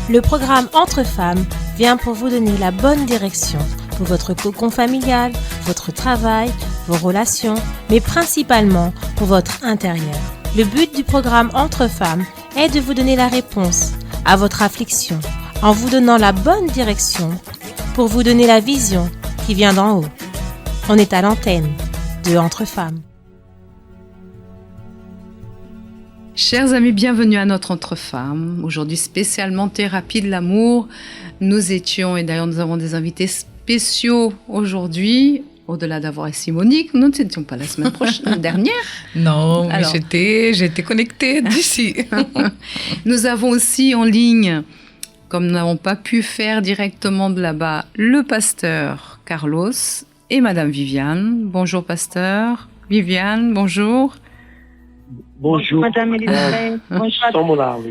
Le programme Entre Femmes vient pour vous donner la bonne direction pour votre cocon familial, votre travail, vos relations, mais principalement pour votre intérieur. Le but du programme Entre Femmes est de vous donner la réponse à votre affliction en vous donnant la bonne direction pour vous donner la vision qui vient d'en haut. On est à l'antenne de Entre Femmes. Chers amis, bienvenue à notre Entre Femmes. Aujourd'hui, spécialement thérapie de l'amour. Nous étions, et d'ailleurs nous avons des invités spéciaux aujourd'hui. Au-delà d'avoir ici Monique, nous n'étions pas la semaine dernière. Non, mais j'étais connectée d'ici. Nous avons aussi en ligne, comme nous n'avons pas pu faire directement de là-bas, le pasteur Carlos et Madame Viviane. Bonjour pasteur. Viviane, bonjour. Bonjour. Madame Elisabeth. Bonjour.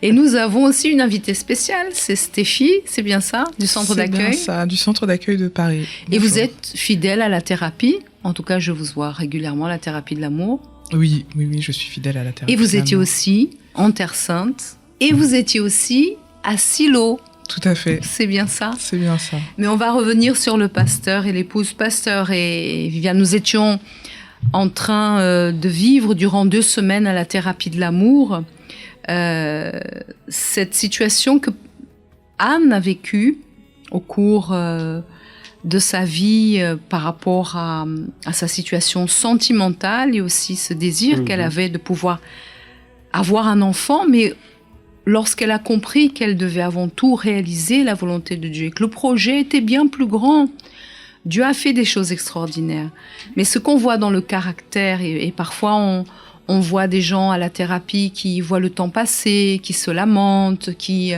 Et nous avons aussi une invitée spéciale, c'est Stéphie, c'est bien ça, du centre d'accueil. C'est bien ça, du centre d'accueil de Paris. Et vous êtes fidèle à la thérapie. En tout cas, je vous vois régulièrement à la thérapie de l'amour. Oui, je suis fidèle à la thérapie. Et vous étiez aussi en Terre Sainte. Et vous étiez aussi à Silo. Tout à fait. C'est bien ça. C'est bien ça. Mais on va revenir sur le pasteur et l'épouse. Pasteur et Viviane, nous étions en train de vivre durant 2 semaines à la thérapie de l'amour cette situation que Anne a vécue au cours de sa vie par rapport à sa situation sentimentale et aussi ce désir qu'elle avait de pouvoir avoir un enfant, mais lorsqu'elle a compris qu'elle devait avant tout réaliser la volonté de Dieu et que le projet était bien plus grand. Dieu a fait des choses extraordinaires. Mais ce qu'on voit dans le caractère, et parfois on voit des gens à la thérapie qui voient le temps passer, qui se lamentent, qui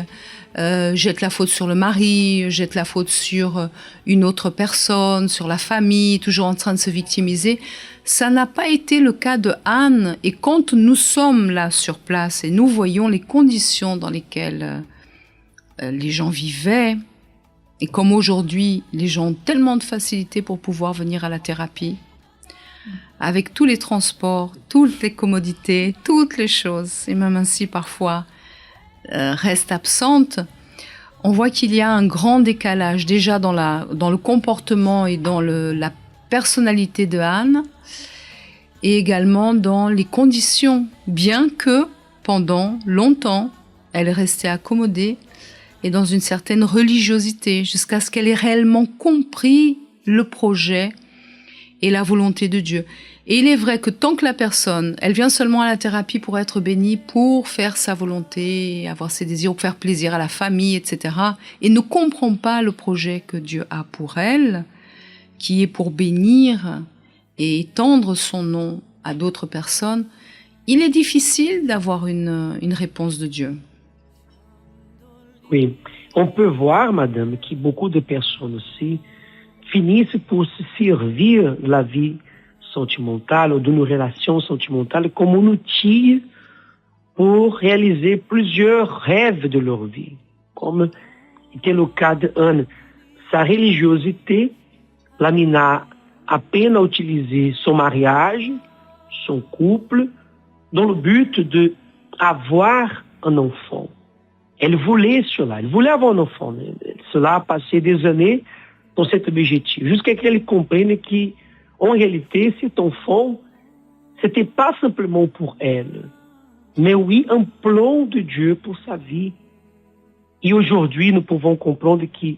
jettent la faute sur le mari, jettent la faute sur une autre personne, sur la famille, toujours en train de se victimiser. Ça n'a pas été le cas de Anne. Et quand nous sommes là sur place et nous voyons les conditions dans lesquelles les gens vivaient, et comme aujourd'hui, les gens ont tellement de facilité pour pouvoir venir à la thérapie, avec tous les transports, toutes les commodités, toutes les choses, et même ainsi parfois restent absentes, on voit qu'il y a un grand décalage déjà dans le comportement et dans la personnalité de Anne, et également dans les conditions, bien que pendant longtemps, elle restait accommodée et dans une certaine religiosité, jusqu'à ce qu'elle ait réellement compris le projet et la volonté de Dieu. Et il est vrai que tant que la personne, elle vient seulement à la thérapie pour être bénie, pour faire sa volonté, avoir ses désirs, pour faire plaisir à la famille, etc., et ne comprend pas le projet que Dieu a pour elle, qui est pour bénir et étendre son nom à d'autres personnes, il est difficile d'avoir une réponse de Dieu. Oui, on peut voir, madame, que beaucoup de personnes aussi finissent pour se servir de la vie sentimentale ou d'une relation sentimentale comme un outil pour réaliser plusieurs rêves de leur vie. Comme était le cas d'Anne. Sa religiosité l'amena à peine à utiliser son mariage, son couple, dans le but d'avoir un enfant. Elle voulait cela, elle voulait avoir un enfant. Cela a passé des années dans cet objectif, jusqu'à ce qu'elle comprenne qu'en réalité, cet enfant, ce n'était pas simplement pour elle, mais oui, un plan de Dieu pour sa vie. Et aujourd'hui, nous pouvons comprendre qu'il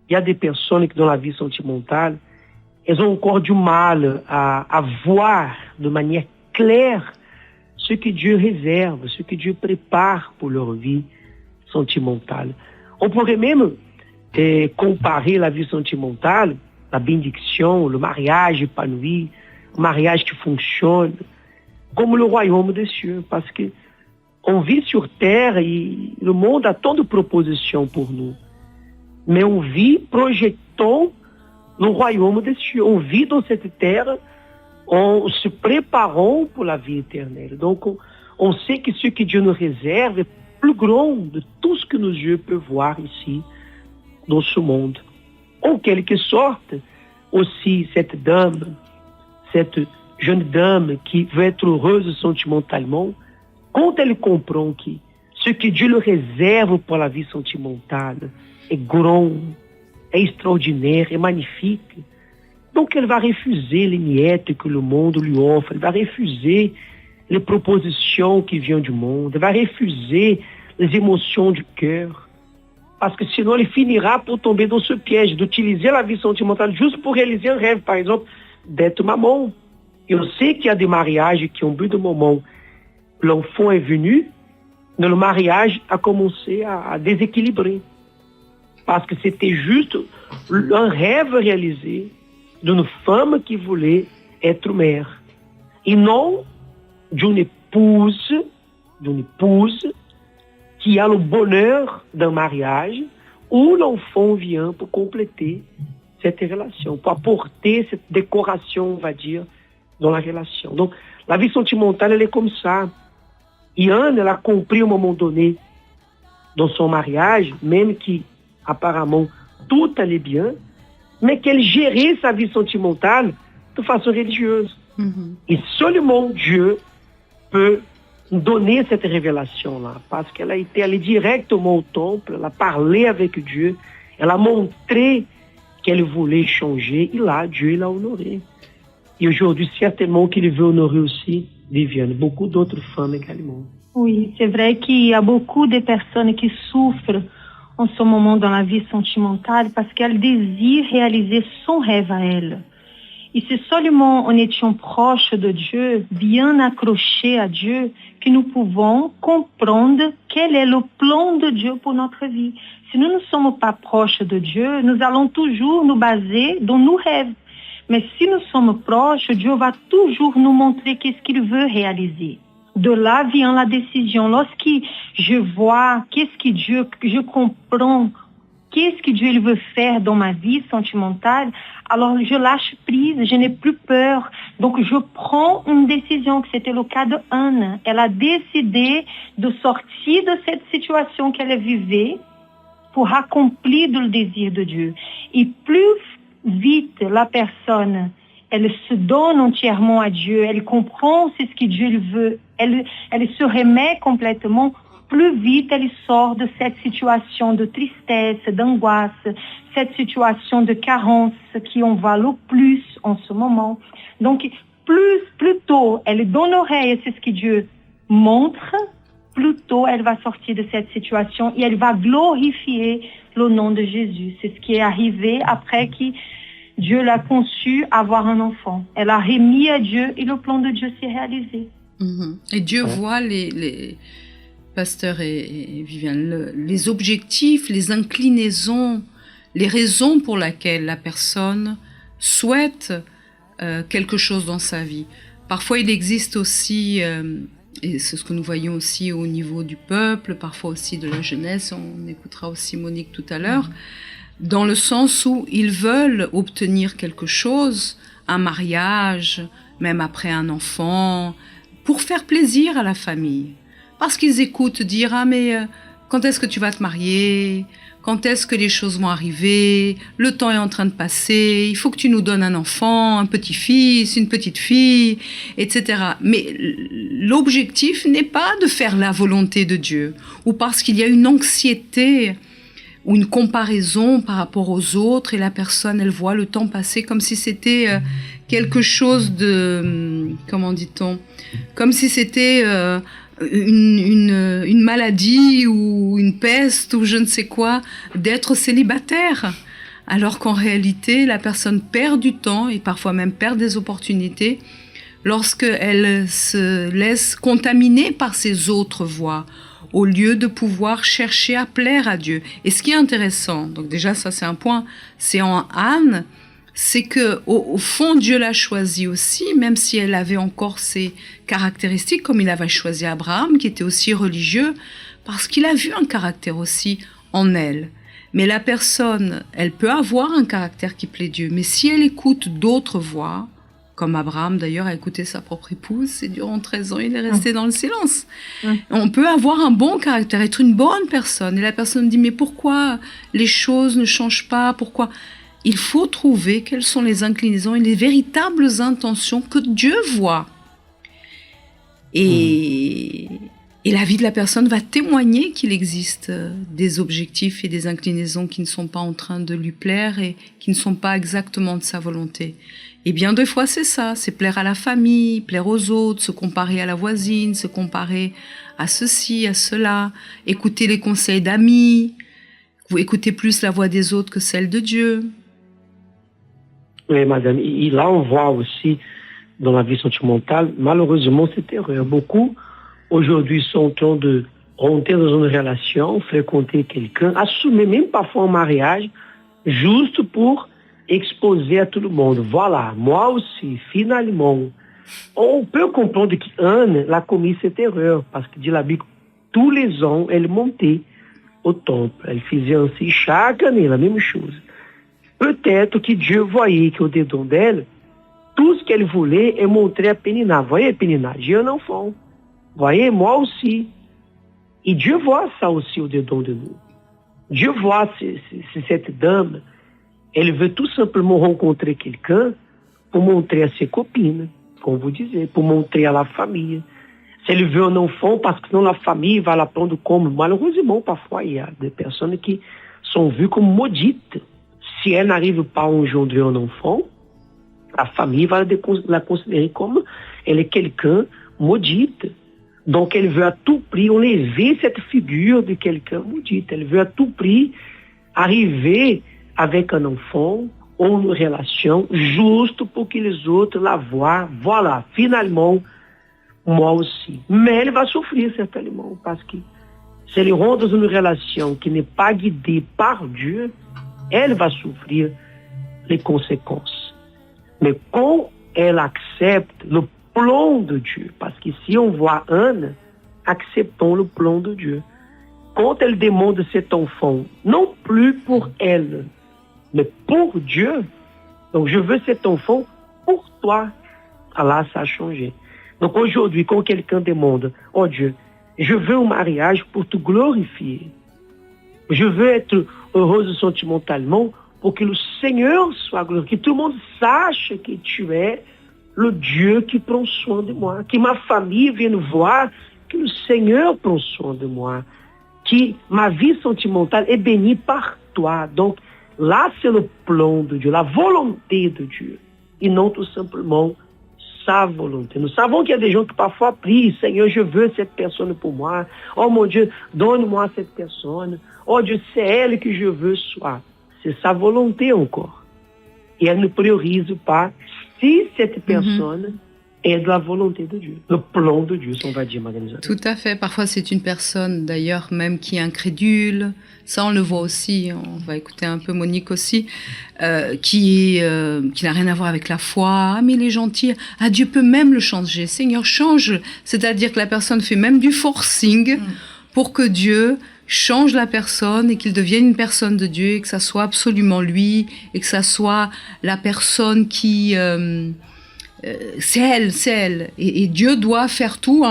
y a des personnes qui, dans la vie sentimentale, elles ont encore du mal à voir de manière claire ce que Dieu réserve, ce que Dieu prépare pour leur vie sentimentale. On pourrait même comparer la vie sentimentale, la bénédiction, le mariage épanoui, le mariage qui fonctionne, comme le royaume des cieux, parce que on vit sur terre et le monde a tant de propositions pour nous. Mais on vit projetant le royaume des cieux. On vit dans cette terre en se préparant pour la vie éternelle. Donc on sait que ce que Dieu nous réserve est plus grand de tout ce que nos yeux peuvent voir ici, dans ce monde. En quelque sorte, aussi cette dame, cette jeune dame qui veut être heureuse sentimentalement, quand elle comprend que ce que Dieu leur réserve pour la vie sentimentale est grand, est extraordinaire, est magnifique. Donc elle va refuser les miettes que le monde lui offre, elle va refuser les propositions qui viennent du monde, elle va refuser les émotions du cœur, parce que sinon elle finira por tomber dans ce piège d'utiliser la vie sentimentale juste pour réaliser un rêve, par exemple, d'être maman. Eu sei qu'il y a des mariages qui, au bout d'un moment, l'enfant est venu, mais le mariage a commencé à déséquilibrer. Parce que c'était juste un rêve réalisé d'une femme qui voulait être mère. Et non d'une épouse qui a le bonheur d'un mariage où l'enfant vient pour compléter cette relation, pour apporter cette décoration, on va dire, dans la relation. Donc, la vie sentimentale, elle est comme ça. Et Anne, elle a compris au moment donné, dans son mariage, même que, apparemment, tout allait bien, mais qu'elle gérait sa vie sentimentale de façon religieuse. Et seulement Dieu peut donner cette révélation-là, parce qu'elle a été allée directement au temple, elle a parlé avec Dieu, elle a montré qu'elle voulait changer, et là, Dieu l'a honorée. Et aujourd'hui, certainement qu'il veut honorer aussi Viviane, beaucoup d'autres femmes également. Oui, c'est vrai qu'il y a beaucoup de personnes qui souffrent en ce moment dans la vie sentimentale parce qu'elles désirent réaliser son rêve à elles. Et c'est seulement en étant proches de Dieu, bien accrochés à Dieu, que nous pouvons comprendre quel est le plan de Dieu pour notre vie. Si nous ne sommes pas proches de Dieu, nous allons toujours nous baser dans nos rêves. Mais si nous sommes proches, Dieu va toujours nous montrer qu'est-ce qu'il veut réaliser. De là vient la décision. Lorsque je vois qu'est-ce que Dieu, je comprends, qu'est-ce que Dieu il veut faire dans ma vie sentimentale, alors je lâche prise, je n'ai plus peur. Donc je prends une décision, que c'était le cas de Anne. Elle a décidé de sortir de cette situation qu'elle vivait pour accomplir le désir de Dieu. Et plus vite la personne, elle se donne entièrement à Dieu, elle comprend c'est ce que Dieu veut, elle se remet complètement, plus vite elle sort de cette situation de tristesse, d'angoisse, cette situation de carence qui en va le plus en ce moment. Donc, plus tôt elle donne oreille à ce que Dieu montre, plus tôt elle va sortir de cette situation et elle va glorifier le nom de Jésus. C'est ce qui est arrivé après que Dieu l'a conçu avoir un enfant. Elle a remis à Dieu et le plan de Dieu s'est réalisé. Et Dieu voit les pasteurs et Viviane, les objectifs, les inclinaisons, les raisons pour lesquelles la personne souhaite quelque chose dans sa vie. Parfois, il existe aussi, et c'est ce que nous voyons aussi au niveau du peuple, parfois aussi de la jeunesse, on écoutera aussi Monique tout à l'heure, dans le sens où ils veulent obtenir quelque chose, un mariage, même après un enfant, pour faire plaisir à la famille. Parce qu'ils écoutent dire « Ah mais quand est-ce que tu vas te marier ? Quand est-ce que les choses vont arriver ? Le temps est en train de passer, il faut que tu nous donnes un enfant, un petit-fils, une petite fille, etc. » Mais l'objectif n'est pas de faire la volonté de Dieu, ou parce qu'il y a une anxiété ou une comparaison par rapport aux autres, et la personne, elle voit le temps passer comme si c'était quelque chose de... Comment dit-on ? Comme si c'était une maladie ou une peste ou je ne sais quoi, d'être célibataire. Alors qu'en réalité, la personne perd du temps et parfois même perd des opportunités lorsqu'elle se laisse contaminer par ces autres voies, au lieu de pouvoir chercher à plaire à Dieu. Et ce qui est intéressant, donc déjà ça c'est un point, c'est en Anne, c'est que au fond Dieu l'a choisie aussi, même si elle avait encore ses caractéristiques, comme il avait choisi Abraham, qui était aussi religieux, parce qu'il a vu un caractère aussi en elle. Mais la personne, elle peut avoir un caractère qui plaît Dieu, mais si elle écoute d'autres voix, comme Abraham d'ailleurs a écouté sa propre épouse, et durant 13 ans il est resté dans le silence. On peut avoir un bon caractère, être une bonne personne, et la personne dit mais pourquoi les choses ne changent pas, pourquoi? Il faut trouver quelles sont les inclinaisons et les véritables intentions que Dieu voit. Et Et la vie de la personne va témoigner qu'il existe des objectifs et des inclinaisons qui ne sont pas en train de lui plaire et qui ne sont pas exactement de sa volonté. Et bien des fois c'est ça, c'est plaire à la famille, plaire aux autres, se comparer à la voisine, se comparer à ceci, à cela, écouter les conseils d'amis, écouter plus la voix des autres que celle de Dieu. Oui, madame, et là on voit aussi dans la vie sentimentale, malheureusement cette erreur. Beaucoup aujourd'hui sont en train de rentrer dans une relation, fréquenter quelqu'un, assumer même parfois un mariage, juste pour exposer à tout le monde. Voilà, moi aussi, finalement. On peut comprendre qu'Anne a commis cette erreur, parce que dit la Bible, tous les ans, elle montait au temple. Elle faisait ainsi chaque année, la même chose. Peut-être que Dieu voyait qu'au dedans d'elle, tout ce qu'elle voulait est montrer à Pénina. Voyez, Pénina, j'ai un enfant. Voyez, moi aussi. Et Dieu voit ça aussi au dedans de nous. Dieu voit cette dame, elle veut tout simplement rencontrer quelqu'un pour montrer à ses copines, comme vous disiez, pour montrer à la famille. Si elle veut un enfant, parce que sinon la famille va la prendre comme, malheureusement, parfois, il y a des personnes qui sont vues comme maudites. Si elle n'arrive pas à engendrer un enfant, la famille va la considérer comme elle est quelqu'un maudite. Donc elle veut à tout prix enlever cette figure de quelqu'un maudit. Elle veut à tout prix arriver avec un enfant ou une relation juste pour que les autres la voient. Voilà, finalement, moi aussi. Mais elle va souffrir certainement parce que si elle rentre dans une relation qui n'est pas guidée par Dieu, elle va souffrir les conséquences. Mais quand elle accepte le plan de Dieu, parce que si on voit Anne, acceptons le plan de Dieu. Quand elle demande cet enfant, non plus pour elle, mais pour Dieu, donc je veux cet enfant pour toi, alors ça a changé. Donc aujourd'hui, quand quelqu'un demande, oh Dieu, je veux un mariage pour te glorifier, je veux être heureuse sentimentalement pour que le Seigneur soit glorifié, que tout le monde sache que tu es le Dieu qui prend soin de moi, que ma famille vienne voir que le Seigneur prend soin de moi, que ma vie sentimentale est bénie par toi. Donc là, c'est le plan de Dieu, la volonté de Dieu, et non tout simplement sa volonté. Nous savons qu'il y a des gens qui parfois prient, Seigneur, je veux cette personne pour moi. Oh mon Dieu, donne-moi cette personne. Oh Dieu, c'est elle que je veux soit. C'est sa volonté encore. Et elle ne priorise pas si cette personne est de la volonté de Dieu, le plan de Dieu, on va dire, madame Isabelle. Tout à fait. Parfois, c'est une personne, d'ailleurs, même qui est incrédule. Ça, on le voit aussi. On va écouter un peu Monique aussi, qui n'a rien à voir avec la foi. Ah, mais il est gentil. Ah, Dieu peut même le changer. Seigneur, change. C'est-à-dire que la personne fait même du forcing pour que Dieu change la personne et qu'il devienne une personne de Dieu et que ça soit absolument lui et que ça soit la personne qui... c'est elle. Et Dieu doit faire tout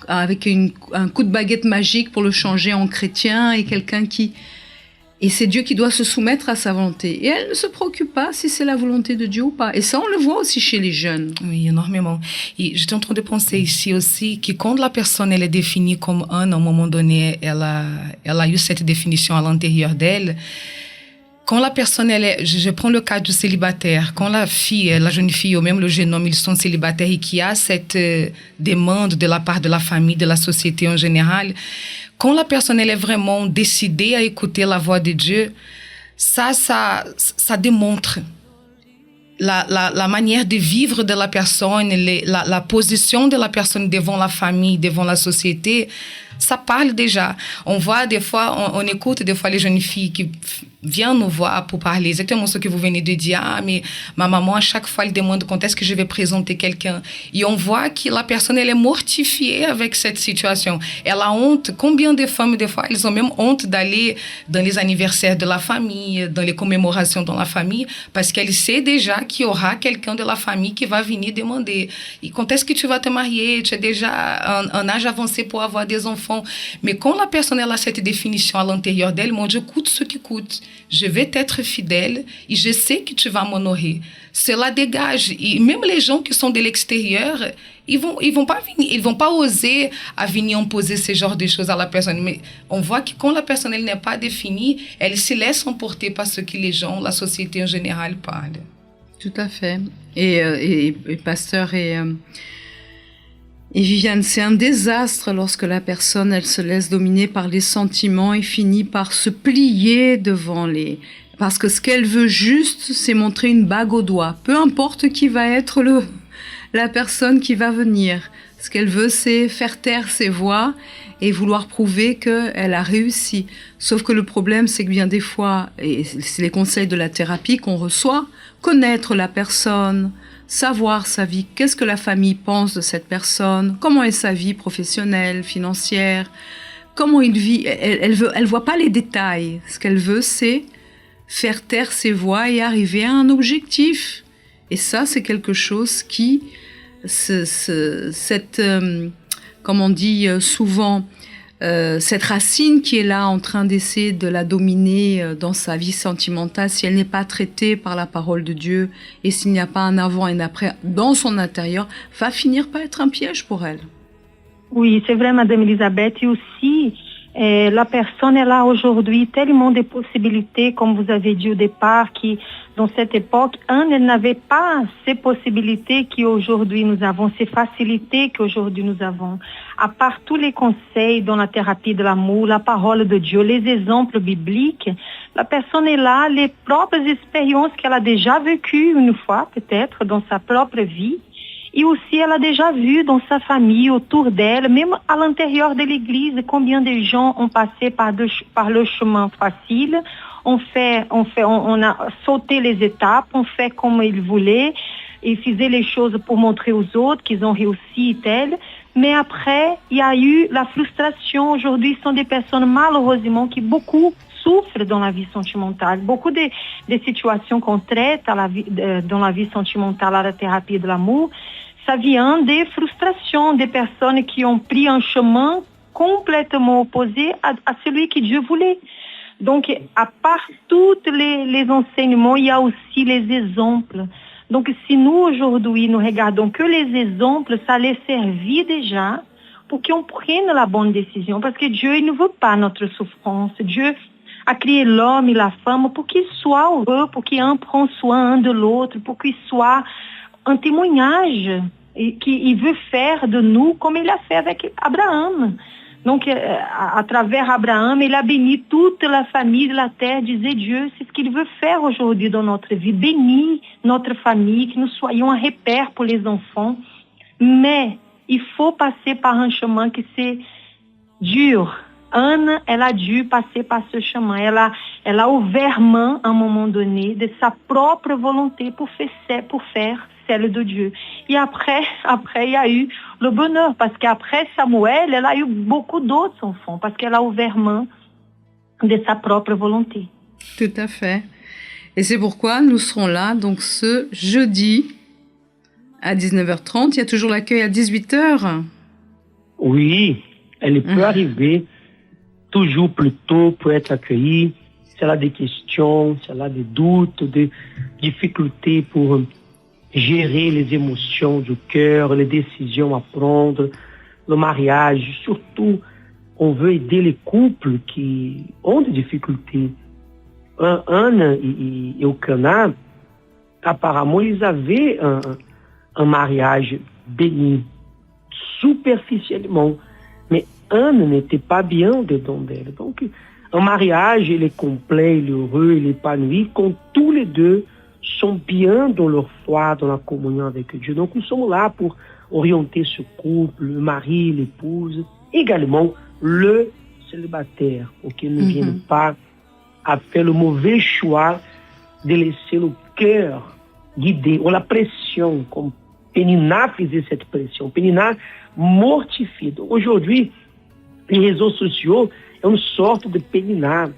avec un coup de baguette magique pour le changer en chrétien et quelqu'un qui... Et c'est Dieu qui doit se soumettre à sa volonté. Et elle ne se préoccupe pas si c'est la volonté de Dieu ou pas. Et ça, on le voit aussi chez les jeunes. Oui, énormément. Et j'étais en train de penser ici aussi que quand la personne elle est définie comme Anne, à un moment donné, elle a eu cette définition à l'intérieur d'elle. Quand la personne, je prends le cas du célibataire, quand la jeune fille ou même le jeune homme, ils sont célibataires et qu'il y a cette demande de la part de la famille, de la société en général, quand la personne elle est vraiment décidée à écouter la voix de Dieu, ça démontre la manière de vivre de la personne, la position de la personne devant la famille, devant la société. Ça parle déjà. On voit des fois, on écoute des fois les jeunes filles qui viennent nous voir pour parler. Exactement ce que vous venez de dire. Ah, mais ma maman, à chaque fois, elle demande quand est-ce que je vais présenter quelqu'un. Et on voit que la personne, elle est mortifiée avec cette situation. Elle a honte. Combien de femmes, des fois, elles ont même honte d'aller dans les anniversaires de la famille, dans les commémorations dans la famille, parce qu'elle sait déjà qu'il y aura quelqu'un de la famille qui va venir demander. Et quand est-ce que tu vas te marier? Tu es déjà un âge avancé pour avoir des enfants. enfants. Mais quand la personne elle a cette définition à l'intérieur d'elle, mon Dieu, coûte ce qui coûte. Je vais t'être fidèle et je sais que tu vas m'honorer. Cela dégage. Et même les gens qui sont de l'extérieur, ils vont pas oser à venir imposer ce genre de choses à la personne. Mais on voit que quand la personne elle n'est pas définie, elle se laisse emporter par ce que les gens, la société en général parlent. Tout à fait. Et pasteur et Viviane, c'est un désastre lorsque la personne, elle se laisse dominer par les sentiments et finit par se plier devant parce que ce qu'elle veut juste, c'est montrer une bague au doigt. Peu importe qui va être la personne qui va venir. Ce qu'elle veut, c'est faire taire ses voix et vouloir prouver qu'elle a réussi. Sauf que le problème, c'est que bien des fois, et c'est les conseils de la thérapie qu'on reçoit, connaître la personne, savoir sa vie, qu'est-ce que la famille pense de cette personne, comment est sa vie professionnelle, financière, comment il vit. Elle voit pas les détails. Ce qu'elle veut, c'est faire taire ses voix et arriver à un objectif. Et ça, c'est quelque chose qui, comme on dit souvent, cette racine qui est là en train d'essayer de la dominer dans sa vie sentimentale, si elle n'est pas traitée par la parole de Dieu et s'il n'y a pas un avant et un après dans son intérieur, va finir par être un piège pour elle. Oui, c'est vrai, Madame Elisabeth. Et aussi, la personne, elle a aujourd'hui tellement de possibilités, comme vous avez dit au départ, qui, dans cette époque, elle n'avait pas ces possibilités qu'aujourd'hui nous avons, ces facilités qu'aujourd'hui nous avons. À part tous les conseils dans la thérapie de l'amour, la parole de Dieu, les exemples bibliques, la personne est là, les propres expériences qu'elle a déjà vécues une fois, peut-être, dans sa propre vie. Et aussi, elle a déjà vu dans sa famille, autour d'elle, même à l'intérieur de l'église, combien de gens ont passé par le chemin facile. On a sauté les étapes, on fait comme ils voulaient, ils faisaient les choses pour montrer aux autres qu'ils ont réussi tel. Mais après, il y a eu la frustration. Aujourd'hui, ce sont des personnes, malheureusement, qui beaucoup souffrent dans la vie sentimentale. Beaucoup de situations qu'on traite dans la vie sentimentale à la thérapie de l'amour, ça vient des frustrations des personnes qui ont pris un chemin complètement opposé à celui que Dieu voulait. Donc, à part tous les enseignements, il y a aussi les exemples. Donc, si nous, aujourd'hui, nous regardons que les exemples, ça les servit déjà pour qu'on prenne la bonne décision. Parce que Dieu, il ne veut pas notre souffrance. Dieu a créé l'homme et la femme pour qu'ils soient heureux, pour qu'un prenne soin de l'autre, pour qu'ils soient un témoignage et qu'il veut faire de nous comme il a fait avec Abraham. Donc, à travers Abraham, il a béni toute la famille de la terre, disait Dieu, c'est ce qu'il veut faire aujourd'hui dans notre vie, bénir notre famille, que nous soyons un repère pour les enfants. Mais il faut passer par un chemin qui c'est dur. Anne, elle a dû passer par ce chemin. Elle a ouvert main à un moment donné de sa propre volonté pour faire celle de Dieu. Et après, il y a eu le bonheur, parce qu'après Samuel, elle a eu beaucoup d'autres enfants, parce qu'elle a ouvert main de sa propre volonté. Tout à fait. Et c'est pourquoi nous serons là, donc ce jeudi à 19h30. Il y a toujours l'accueil à 18h. Oui, elle peut arriver toujours plus tôt pour être accueillie. Si elle a des questions, si elle a des doutes, des difficultés pour gérer les émotions du cœur, les décisions à prendre, le mariage. Surtout, on veut aider les couples qui ont des difficultés. Anne et Elcana, apparemment, ils avaient un mariage béni, superficiellement. Mais Anne n'était pas bien dedans d'elle. Donc, un mariage, il est complet, il est heureux, il est épanoui, quand tous les deux sont bien dans leur foi, dans la communion avec Dieu. Donc, nous sommes là pour orienter ce couple, le mari, l'épouse, également le célibataire, pour qu'il ne vienne pas à faire le mauvais choix de laisser le cœur guider, ou la pression, comme Pénina faisait cette pression. Pénina mortifie. Donc, aujourd'hui, les réseaux sociaux sont une sorte de Pénina,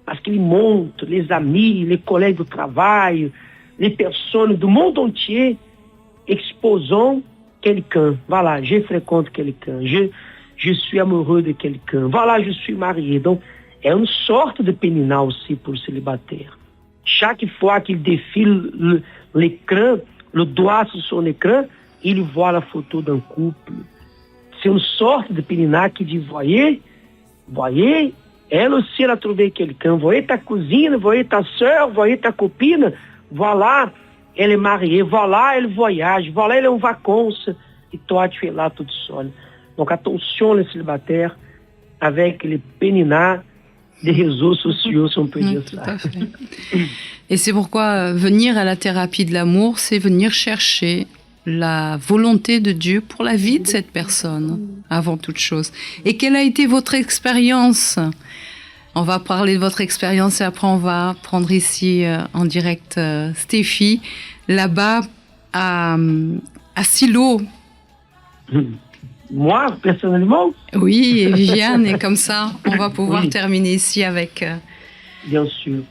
parce qu'ils montrent les amis, les collègues de travail, les personnes du monde entier exposant quelqu'un. Voilà, je fréquente quelqu'un, je suis amoureux de quelqu'un, voilà, je suis marié. Donc, é uma sorte de peninar aussi pour le célibataire. Chaque fois qu'il défile l'écran, le doigt sur son écran, il voit la photo d'un couple. C'est une sorte de peninar qui dit, voyez, elle aussi, elle a trouvé quelqu'un. Voyez ta cousine, voyez ta sœur, voyez ta copine. Voilà, elle est mariée. Voilà, elle voyage. Voilà, elle est en vacances. Et toi, tu es là toute seule. Donc, attention les célibataires avec les péninats des réseaux sociaux, si on peut dire ça. Tout à fait. Et c'est pourquoi venir à la thérapie de l'amour, c'est venir chercher la volonté de Dieu pour la vie de cette personne, avant toute chose. Et quelle a été votre expérience? On va parler de votre expérience et après on va prendre ici en direct Stéphie, là-bas à Silo. Moi, personnellement? Oui, et Viviane, et comme ça, on va pouvoir terminer ici avec... Bien sûr.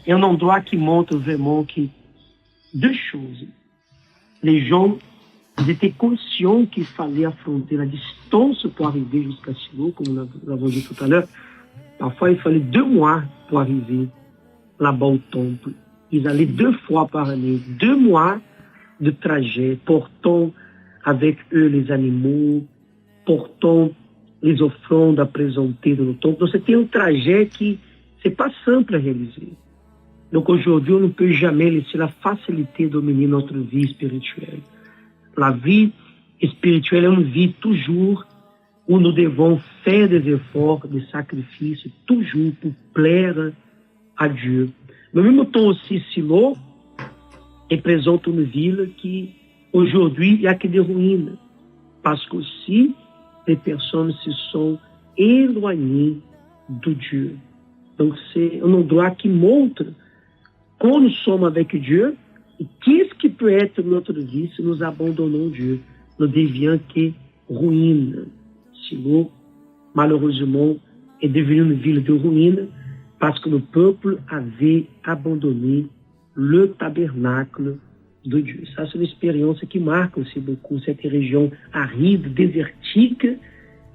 É un endroit qui montre vraiment que deux choses. Les gens étaient conscients qu'il fallait affronter la distance pour arriver jusqu'à Silo, comme nous l'avons dit tout à l'heure. Parfois, il fallait 2 mois pour arriver là-bas au temple. Ils allaient 2 fois par année, 2 mois de trajet, portant avec eux les animaux, portant les offrandes à présenter dans le temple. Donc, c'était un trajet qui c'est pas simple à réaliser. Donc, aujourd'hui, on ne peut jamais laisser la facilité dominer notre vie spirituelle. La vie spirituelle est une vie toujours où nous devons faire des efforts, des sacrifices, toujours pour plaire à Dieu. Mais en même temps aussi, Silo représente une ville qui, aujourd'hui, il n'y a que des ruines. Parce qu'aussi, les personnes se sont éloignées de Dieu. Donc, c'est un endroit qui montre quand nous sommes avec Dieu et qu'est-ce qui peut être notre vie si nous abandonnons Dieu. Nous devions que ruine. Silo, malheureusement, est devenue une ville de ruines parce que le peuple avait abandonné le tabernacle de Dieu. Ça, c'est une expérience qui marque aussi beaucoup cette région aride, désertique,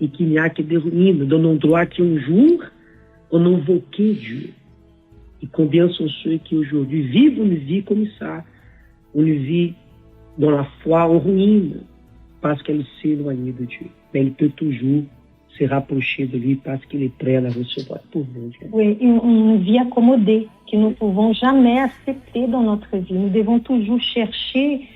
et qu'il n'y a que des ruines, d'un endroit qui un jour, on invoquait Dieu. Et combien sont ceux qui aujourd'hui vivent une vie comme ça, une vie dans la foi en ruine, parce qu'elle s'est éloignée de Dieu. Mais elle peut toujours se rapprocher de lui parce qu'il est prêt à la recevoir pour nous. Oui, une vie accommodée que nous ne pouvons jamais accepter dans notre vie. Nous devons toujours chercher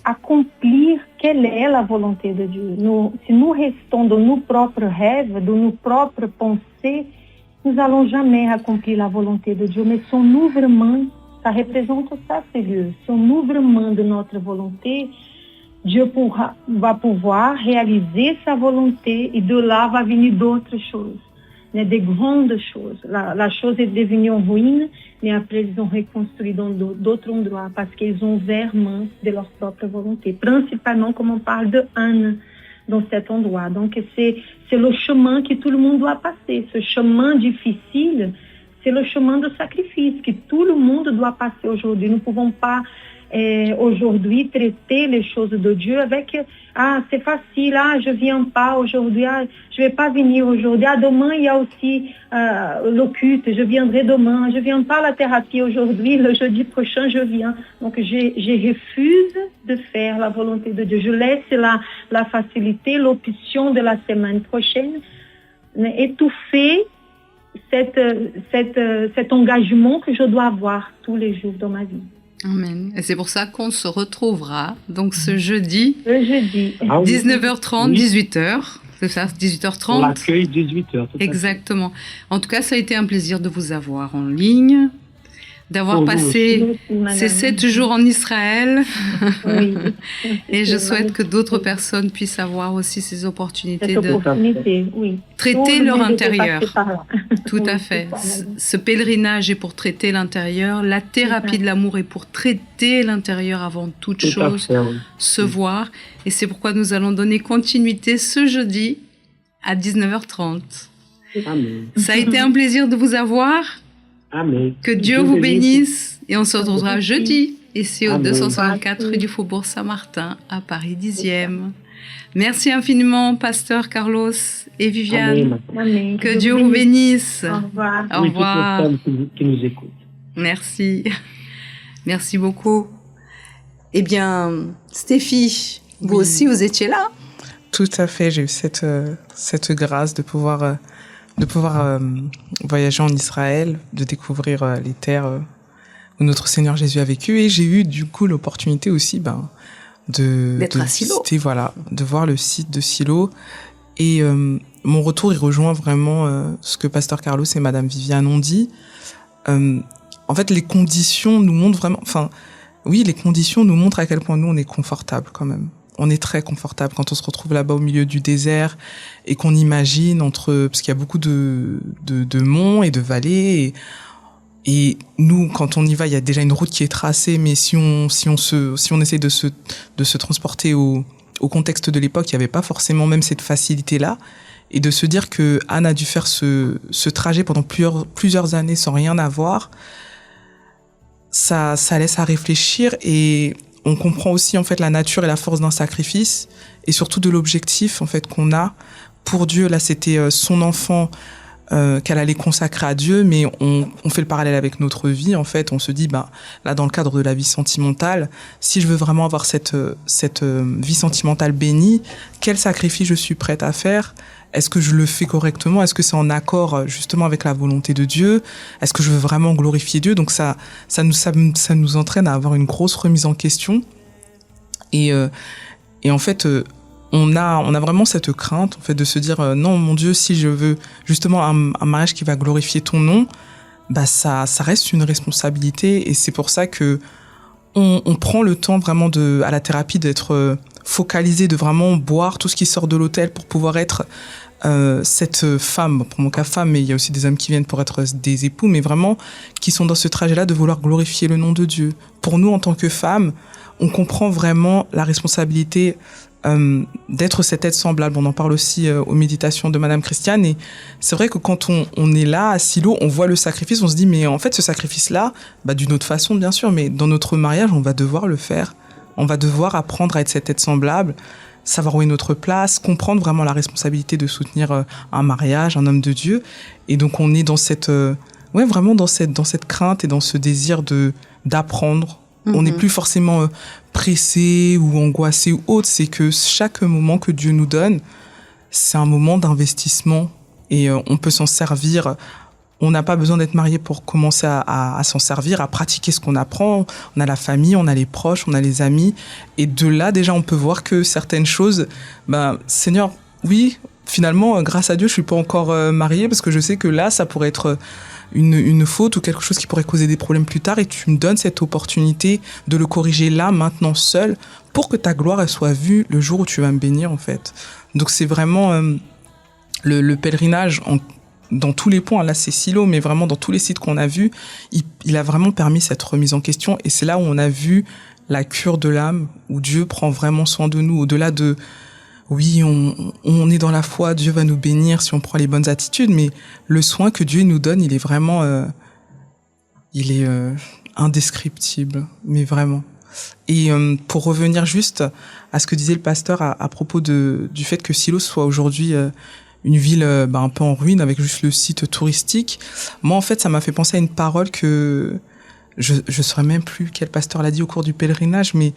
accomplir quelle est la volonté de Dieu. Si nous restons dans nos propres rêves, dans nos propres pensées, nous allons jamais accomplir la volonté de Dieu. Mais son ouvrement, ça représente ça, Seigneur. Son ouvrement de notre volonté, Dieu va pouvoir réaliser sa volonté et de là va venir d'autres choses, né, de grandes choses. La chose est devenue en ruine, mais après ils ont reconstruit dans d'autres endroits parce qu'ils ont ouvert main de leur propre volonté. Principalement, comme on parle de Anne dans cet endroit. Donc c'est le chemin que tout le monde doit passer. Ce chemin difficile, c'est le chemin de sacrifice que tout le monde doit passer aujourd'hui. Nous ne pouvons pas aujourd'hui traiter les choses de Dieu avec c'est facile, je viens pas aujourd'hui, je vais pas venir aujourd'hui, demain il y a aussi le culte, je viendrai demain, je viens pas à la thérapie aujourd'hui, le jeudi prochain je viens. Donc je refuse de faire la volonté de Dieu, je laisse la facilité, l'option de la semaine prochaine étouffer cet engagement que je dois avoir tous les jours dans ma vie. Amen. Et c'est pour ça qu'on se retrouvera donc ce jeudi, 19h30, 18h. C'est ça, 18h30. Pour l'accueil, 18h. Exactement. En tout cas, ça a été un plaisir de vous avoir en ligne, d'avoir passé ces 7 jours en Israël. Oui. Et je souhaite que d'autres personnes puissent avoir aussi ces opportunités de traiter leur intérieur. Tout à fait. Ce pèlerinage est pour traiter l'intérieur. La thérapie de l'amour est pour traiter l'intérieur avant toute chose, se voir. Et c'est pourquoi nous allons donner continuité ce jeudi à 19h30. Amen. Ça a été un plaisir de vous avoir. Amen. Que Dieu vous bénisse et on se retrouvera jeudi ici au 264 rue du Faubourg Saint-Martin à Paris 10e. Merci infiniment, pasteur Carlos et Viviane. Amém. Que Dieu vous bénisse. Au revoir. Au revoir. Toutes les femmes qui nous écoutent. Merci. Merci beaucoup. Eh bien, Stéphie, vous aussi, vous étiez là? Tout à fait. J'ai eu cette grâce de pouvoir voyager en Israël, de découvrir les terres où notre Seigneur Jésus a vécu. Et j'ai eu du coup l'opportunité aussi d'être à Silo. Voilà, de voir le site de Silo. Et mon retour, il rejoint vraiment ce que pasteur Carlos et madame Viviane ont dit. En fait, les conditions nous montrent vraiment... les conditions nous montrent à quel point nous, on est confortable quand même. On est très confortable quand on se retrouve là-bas au milieu du désert et qu'on imagine parce qu'il y a beaucoup de monts et de vallées et nous, quand on y va, il y a déjà une route qui est tracée, mais si on essaie de se transporter au contexte de l'époque, il n'y avait pas forcément même cette facilité-là. Et de se dire que Anne a dû faire ce trajet pendant plusieurs années sans rien avoir, ça laisse à réfléchir et on comprend aussi en fait la nature et la force d'un sacrifice et surtout de l'objectif en fait qu'on a pour Dieu. Là, c'était son enfant qu'elle allait consacrer à Dieu, mais on fait le parallèle avec notre vie. En fait, on se dit, là, dans le cadre de la vie sentimentale, si je veux vraiment avoir cette vie sentimentale bénie, quel sacrifice je suis prête à faire? Est-ce que je le fais correctement? Est-ce que c'est en accord justement avec la volonté de Dieu? Est-ce que je veux vraiment glorifier Dieu? Donc ça nous entraîne à avoir une grosse remise en question. Et en fait, on a vraiment cette crainte en fait de se dire non, mon Dieu, si je veux justement un mariage qui va glorifier ton nom, ça reste une responsabilité. Et c'est pour ça que on prend le temps vraiment à la thérapie d'être focalisé, de vraiment boire tout ce qui sort de l'autel pour pouvoir être cette femme, pour mon cas femme, mais il y a aussi des hommes qui viennent pour être des époux, mais vraiment qui sont dans ce trajet-là de vouloir glorifier le nom de Dieu. Pour nous, en tant que femmes, on comprend vraiment la responsabilité d'être cette aide semblable. On en parle aussi aux méditations de Madame Christiane, et c'est vrai que quand on est là à Silo, on voit le sacrifice, on se dit mais en fait ce sacrifice-là, d'une autre façon bien sûr, mais dans notre mariage on va devoir le faire. On va devoir apprendre à être cette aide semblable, savoir où est notre place, comprendre vraiment la responsabilité de soutenir un mariage, un homme de Dieu. Et donc on est dans vraiment dans cette crainte et dans ce désir d'apprendre. Mm-hmm. On n'est plus forcément pressé ou angoissé ou autre. C'est que chaque moment que Dieu nous donne, c'est un moment d'investissement et on peut s'en servir. On n'a pas besoin d'être marié pour commencer à s'en servir, à pratiquer ce qu'on apprend. On a la famille, on a les proches, on a les amis. Et de là, déjà, on peut voir que certaines choses, Seigneur, oui, finalement, grâce à Dieu, je suis pas encore mariée parce que je sais que là, ça pourrait être une faute ou quelque chose qui pourrait causer des problèmes plus tard. Et tu me donnes cette opportunité de le corriger là, maintenant, seul, pour que ta gloire, elle soit vue le jour où tu vas me bénir, en fait. Donc, c'est vraiment le pèlerinage dans tous les points, là c'est Silo, mais vraiment dans tous les sites qu'on a vus, il a vraiment permis cette remise en question. Et c'est là où on a vu la cure de l'âme, où Dieu prend vraiment soin de nous, au-delà de, oui, on est dans la foi, Dieu va nous bénir si on prend les bonnes attitudes, mais le soin que Dieu nous donne, il est vraiment, indescriptible, mais vraiment. Et pour revenir juste à ce que disait le pasteur à propos du fait que Silo soit aujourd'hui une ville un peu en ruine avec juste le site touristique. Moi, en fait, ça m'a fait penser à une parole que je saurais même plus quel pasteur l'a dit au cours du pèlerinage, mais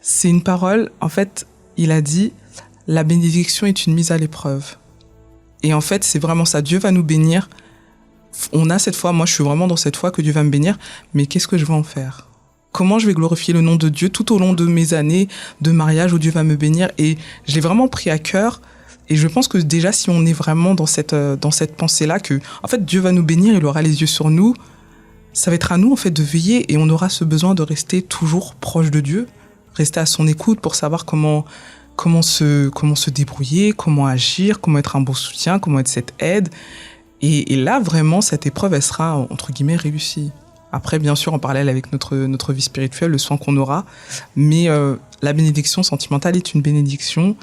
c'est une parole, en fait, il a dit « La bénédiction est une mise à l'épreuve ». Et en fait, c'est vraiment ça. Dieu va nous bénir. On a cette foi, moi je suis vraiment dans cette foi que Dieu va me bénir, mais qu'est-ce que je vais en faire ? Comment je vais glorifier le nom de Dieu tout au long de mes années de mariage où Dieu va me bénir ? Et je l'ai vraiment pris à cœur. Et je pense que déjà, si on est vraiment dans cette pensée-là, que en fait Dieu va nous bénir, il aura les yeux sur nous, ça va être à nous en fait de veiller et on aura ce besoin de rester toujours proche de Dieu, rester à son écoute pour savoir comment se débrouiller, comment agir, comment être un bon soutien, comment être cette aide. Et là, vraiment, cette épreuve, elle sera, entre guillemets, réussie. Après, bien sûr, en parallèle avec notre vie spirituelle, le soin qu'on aura. Mais la bénédiction sentimentale est une bénédiction,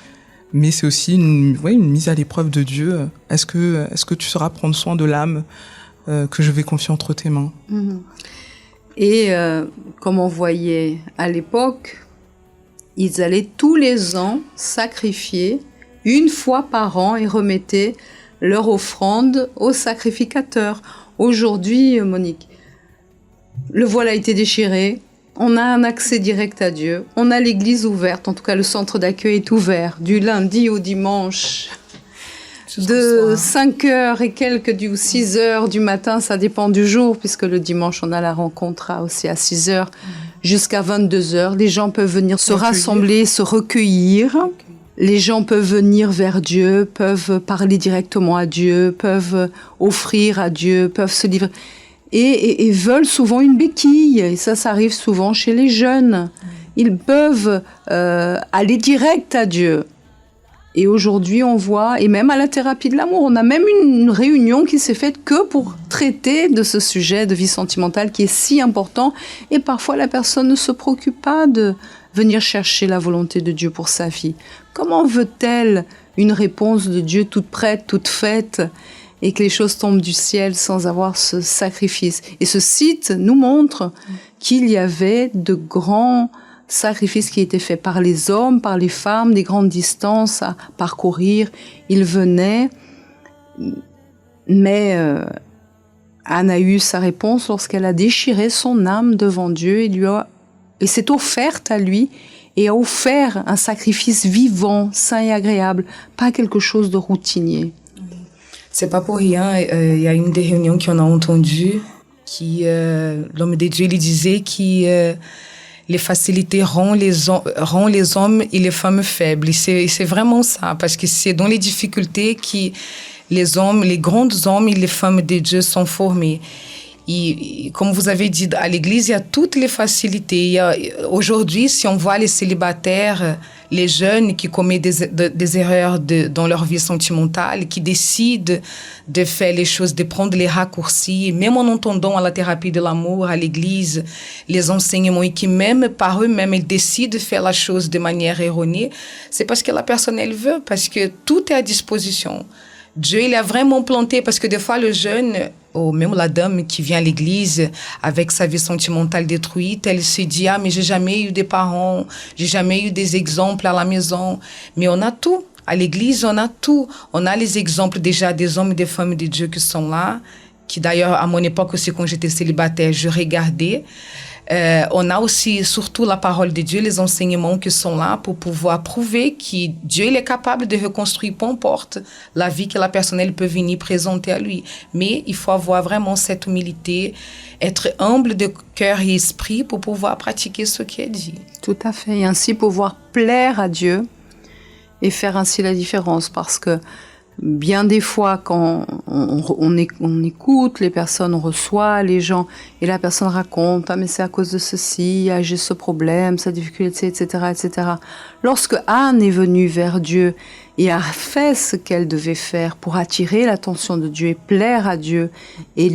mais c'est aussi une mise à l'épreuve de Dieu. Est-ce que tu sauras prendre soin de l'âme que je vais confier entre tes mains ? Et comme on voyait à l'époque, ils allaient tous les ans sacrifier une fois par an et remettaient leur offrande au sacrificateur. Aujourd'hui, Monique, le voile a été déchiré, on a un accès direct à Dieu, on a l'église ouverte, en tout cas le centre d'accueil est ouvert du lundi au dimanche, de 5h et quelques ou 6h du matin, ça dépend du jour, puisque le dimanche on a la rencontre aussi à 6h, jusqu'à 22h. Les gens peuvent venir se rassembler, se recueillir. Les gens peuvent venir vers Dieu, peuvent parler directement à Dieu, peuvent offrir à Dieu, peuvent se livrer. Et veulent souvent une béquille. Et ça arrive souvent chez les jeunes. Ils peuvent aller direct à Dieu. Et aujourd'hui, on voit, et même à la thérapie de l'amour, on a même une réunion qui s'est faite que pour traiter de ce sujet de vie sentimentale qui est si important. Et parfois, la personne ne se préoccupe pas de venir chercher la volonté de Dieu pour sa vie. Comment veut-elle une réponse de Dieu toute prête, toute faite, et que les choses tombent du ciel sans avoir ce sacrifice? Et ce site nous montre qu'il y avait de grands sacrifices qui étaient faits par les hommes, par les femmes, des grandes distances à parcourir. Ils venaient, mais Anne a eu sa réponse lorsqu'elle a déchiré son âme devant Dieu et s'est offerte à lui et a offert un sacrifice vivant, sain et agréable, pas quelque chose de routinier. C'est pas pour rien, il y a une des réunions qu'on a entendu qui l'homme de Dieu il disait que les facilités rend les hommes et les femmes faibles. Et c'est vraiment ça, parce que c'est dans les difficultés que les grands hommes et les femmes de Dieu sont formés. Et comme vous avez dit, à l'église, il y a toutes les facilités. Aujourd'hui, si on voit les célibataires, les jeunes qui commettent des erreurs dans leur vie sentimentale, qui décident de faire les choses, de prendre les raccourcis, même en entendant à la thérapie de l'amour, à l'église, les enseignements, et qui même par eux-mêmes, ils décident de faire la chose de manière erronée, c'est parce que la personne, elle veut, parce que tout est à disposition. Dieu, il a vraiment planté, parce que des fois, le jeune, ou même la dame qui vient à l'église avec sa vie sentimentale détruite, elle se dit, mais j'ai jamais eu des parents, j'ai jamais eu des exemples à la maison. Mais on a tout. À l'église, on a tout. On a les exemples déjà des hommes et des femmes de Dieu qui sont là, qui d'ailleurs, à mon époque aussi, quand j'étais célibataire, je regardais. On a aussi, surtout la parole de Dieu, les enseignements qui sont là pour pouvoir prouver que Dieu il est capable de reconstruire, peu importe la vie que la personne elle peut venir présenter à lui. Mais il faut avoir vraiment cette humilité, être humble de cœur et esprit pour pouvoir pratiquer ce qui est dit. Tout à fait. Et ainsi pouvoir plaire à Dieu et faire ainsi la différence. Parce que bien des fois, quand on écoute les personnes, on reçoit les gens, et la personne raconte, mais c'est à cause de ceci, j'ai ce problème, cette difficulté, etc., etc. Lorsque Anne est venue vers Dieu et a fait ce qu'elle devait faire pour attirer l'attention de Dieu et plaire à Dieu, et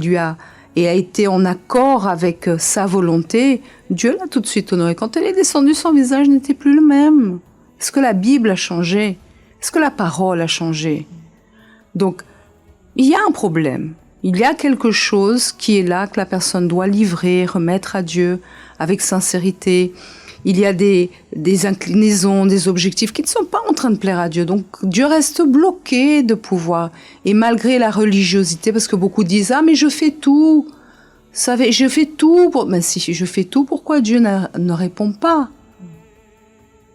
a été en accord avec sa volonté, Dieu l'a tout de suite honorée. Quand elle est descendue, son visage n'était plus le même. Est-ce que la Bible a changé? Est-ce que la parole a changé? Donc, il y a un problème. Il y a quelque chose qui est là, que la personne doit livrer, remettre à Dieu avec sincérité. Il y a des inclinaisons, des objectifs qui ne sont pas en train de plaire à Dieu. Donc, Dieu reste bloqué de pouvoir. Et malgré la religiosité, parce que beaucoup disent « mais je fais tout. Je fais tout. » Mais si je fais tout, pourquoi Dieu ne répond pas?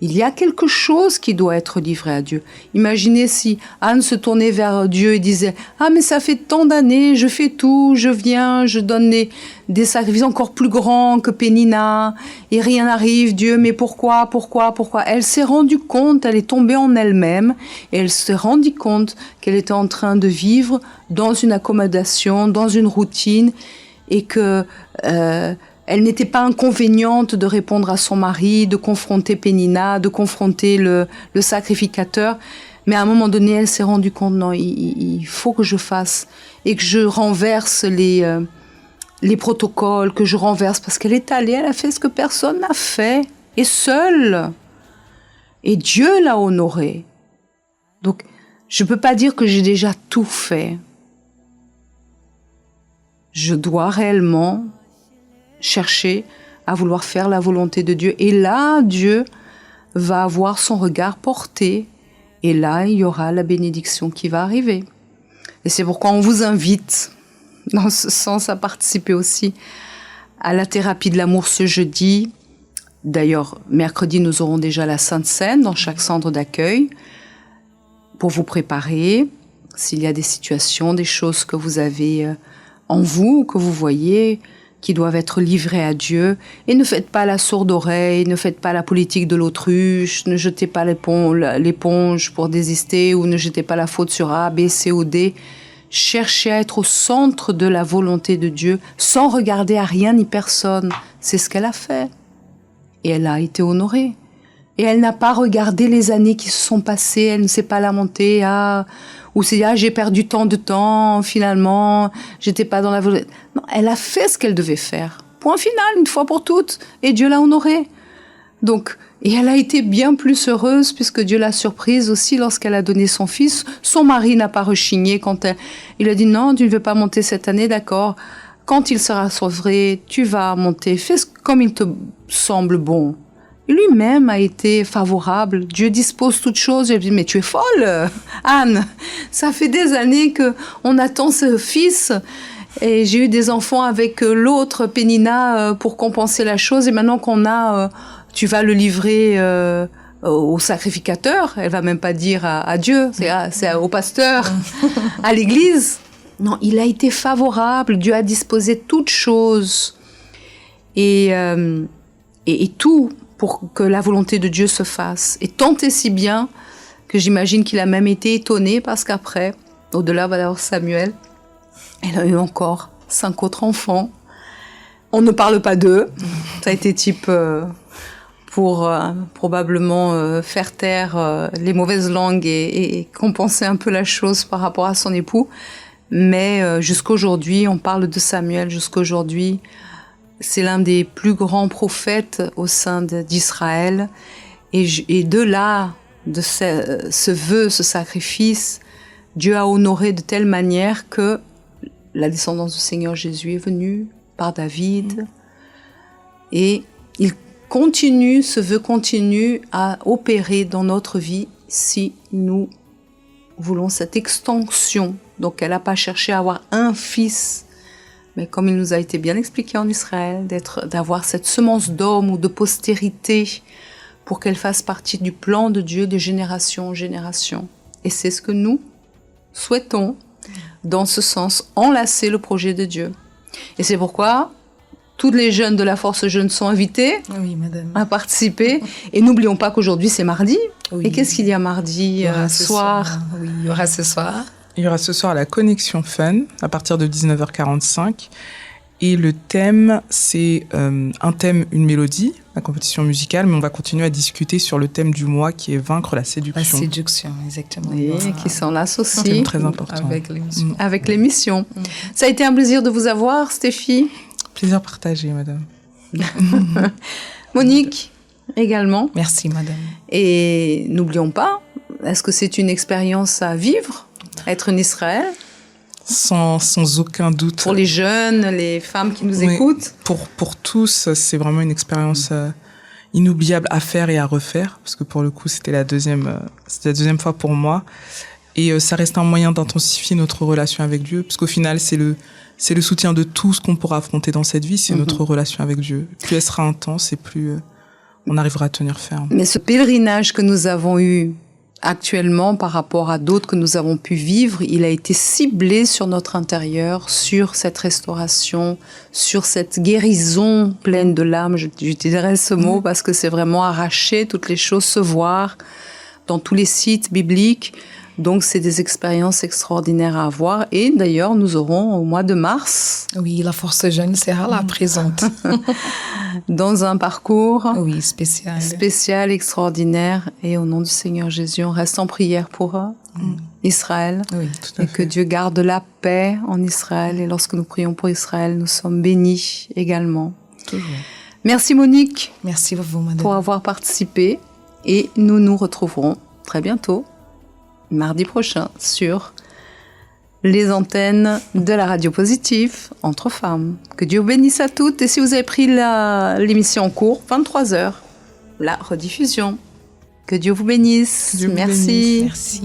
Il y a quelque chose qui doit être livré à Dieu. Imaginez si Anne se tournait vers Dieu et disait « mais ça fait tant d'années, je fais tout, je viens, je donne des sacrifices encore plus grands que Pénina, et rien n'arrive, Dieu, mais pourquoi ?» Elle s'est rendue compte, elle est tombée en elle-même, et elle s'est rendue compte qu'elle était en train de vivre dans une accommodation, dans une routine, et que elle n'était pas inconvéniente de répondre à son mari, de confronter Pénina, de confronter le sacrificateur. Mais à un moment donné, elle s'est rendue compte, non, il faut que je fasse et que je renverse les protocoles, que je renverse, parce qu'elle est allée, elle a fait ce que personne n'a fait, et seule. Et Dieu l'a honorée. Donc, je ne peux pas dire que j'ai déjà tout fait. Je dois réellement chercher à vouloir faire la volonté de Dieu. Et là, Dieu va avoir son regard porté. Et là, il y aura la bénédiction qui va arriver. Et c'est pourquoi on vous invite, dans ce sens, à participer aussi à la thérapie de l'amour ce jeudi. D'ailleurs, mercredi, nous aurons déjà la Sainte Seine dans chaque centre d'accueil pour vous préparer. S'il y a des situations, des choses que vous avez en vous, que vous voyez, qui doivent être livrées à Dieu. Et ne faites pas la sourde oreille, ne faites pas la politique de l'autruche, ne jetez pas l'éponge pour désister ou ne jetez pas la faute sur A, B, C ou D. Cherchez à être au centre de la volonté de Dieu sans regarder à rien ni personne. C'est ce qu'elle a fait. Et elle a été honorée. Et elle n'a pas regardé les années qui se sont passées, elle ne s'est pas lamentée, ou c'est j'ai perdu tant de temps, finalement, j'étais pas dans la volonté. Non, elle a fait ce qu'elle devait faire. Point final, une fois pour toutes, et Dieu l'a honorée. Donc, et elle a été bien plus heureuse puisque Dieu l'a surprise aussi lorsqu'elle a donné son fils. Son mari n'a pas rechigné quand il a dit non, tu ne veux pas monter cette année, d'accord. Quand il sera sauvé, tu vas monter, fais comme il te semble bon. Lui-même a été favorable. Dieu dispose toutes choses. J'ai dit, mais tu es folle, Anne. Ça fait des années qu'on attend ce fils. Et j'ai eu des enfants avec l'autre, Pénina, pour compenser la chose. Et maintenant qu'on a, tu vas le livrer au sacrificateur. Elle va même pas dire à Dieu, c'est au pasteur, à l'église. Non, il a été favorable. Dieu a disposé toutes choses. Et tout pour que la volonté de Dieu se fasse. Et tant et si bien que j'imagine qu'il a même été étonné parce qu'après, au-delà d'avoir Samuel, elle a eu encore 5 autres enfants. On ne parle pas d'eux. Ça a été type pour probablement faire taire les mauvaises langues et compenser un peu la chose par rapport à son époux. Mais jusqu'aujourd'hui, on parle de Samuel jusqu'aujourd'hui. C'est l'un des plus grands prophètes au sein d'Israël. Et de là, de ce vœu, ce sacrifice, Dieu a honoré de telle manière que la descendance du Seigneur Jésus est venue par David. Et ce vœu continue à opérer dans notre vie si nous voulons cette extension. Donc elle n'a pas cherché à avoir un fils, mais comme il nous a été bien expliqué en Israël, d'avoir cette semence d'homme ou de postérité pour qu'elle fasse partie du plan de Dieu de génération en génération. Et c'est ce que nous souhaitons, dans ce sens, enlacer le projet de Dieu. Et c'est pourquoi tous les jeunes de la Force Jeune sont invités à participer. Et n'oublions pas qu'aujourd'hui, c'est mardi. Oui. Et qu'est-ce qu'il y a mardi soir? Oui, il y aura ce soir. Il y aura ce soir la Connexion Fun à partir de 19h45. Et le thème, c'est un thème, une mélodie, la compétition musicale, mais on va continuer à discuter sur le thème du mois qui est vaincre la séduction. La séduction, exactement. Et qui s'enlace aussi. C'est très important. Avec l'émission. Ça a été un plaisir de vous avoir, Stéphie. Plaisir partagé, madame. Monique, également. Merci, madame. Et n'oublions pas, est-ce que c'est une expérience à vivre, être en Israël? Sans aucun doute. Pour les jeunes, les femmes qui nous écoutent. Pour tous, c'est vraiment une expérience inoubliable à faire et à refaire, parce que pour le coup, c'était la deuxième fois pour moi. Et ça reste un moyen d'intensifier notre relation avec Dieu, parce qu'au final, c'est le soutien de tout ce qu'on pourra affronter dans cette vie, c'est notre relation avec Dieu. Plus elle sera intense et plus on arrivera à tenir ferme. Mais ce pèlerinage que nous avons eu actuellement par rapport à d'autres que nous avons pu vivre, il a été ciblé sur notre intérieur, sur cette restauration, sur cette guérison pleine de l'âme. J'utiliserai ce mot parce que c'est vraiment arracher toutes les choses, se voir dans tous les sites bibliques. Donc, c'est des expériences extraordinaires à avoir. Et d'ailleurs, nous aurons au mois de mars... Oui, la Force Jeune sera là présente. Dans un parcours spécial, extraordinaire. Et au nom du Seigneur Jésus, on reste en prière pour Israël. Oui, tout à fait. Que Dieu garde la paix en Israël. Et lorsque nous prions pour Israël, nous sommes bénis également. Toujours. Merci Monique. Merci à vous, madame. Pour avoir participé. Et nous nous retrouverons très bientôt, mardi prochain, sur les antennes de la radio positive Entre Femmes. Que Dieu bénisse à toutes. Et si vous avez pris l'émission en cours, 23h, la rediffusion. Que Dieu vous bénisse. Dieu vous Merci. bénisse. Merci.